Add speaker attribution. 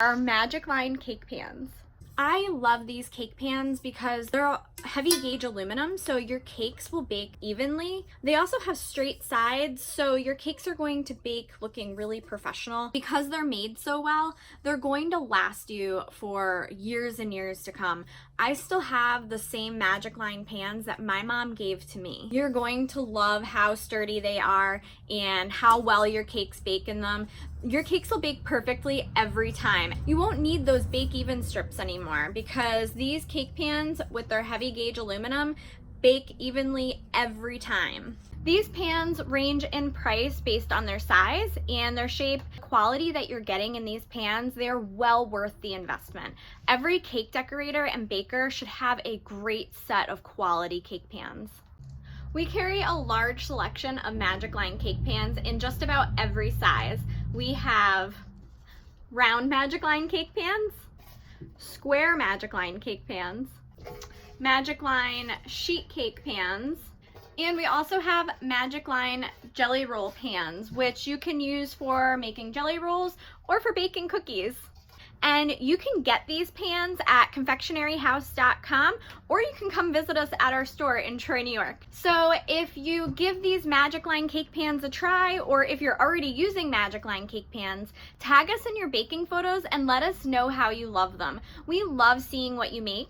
Speaker 1: Our Magic Line cake pans. I love these cake pans because they're heavy gauge aluminum, so your cakes will bake evenly. They also have straight sides, so your cakes are going to bake looking really professional. Because they're made so well, they're going to last you for years and years to come. I still have the same Magic Line pans that my mom gave to me. You're going to love how sturdy they are and how well your cakes bake in them. Your cakes will bake perfectly every time. You won't need those bake even strips anymore because these cake pans with their heavy gauge aluminum bake evenly every time. These pans range in price based on their size and their shape. The quality that you're getting in these pans, they're well worth the investment. Every cake decorator and baker should have a great set of quality cake pans. We carry a large selection of Magic Line cake pans in just about every size. We have round Magic Line cake pans, square Magic Line cake pans, Magic Line sheet cake pans, and we also have Magic Line jelly roll pans, which you can use for making jelly rolls or for baking cookies. And you can get these pans at confectionaryhouse.com, or you can come visit us at our store in Troy, New York. So if you give these Magic Line cake pans a try, or if you're already using Magic Line cake pans, tag us in your baking photos and let us know how you love them. We love seeing what you make.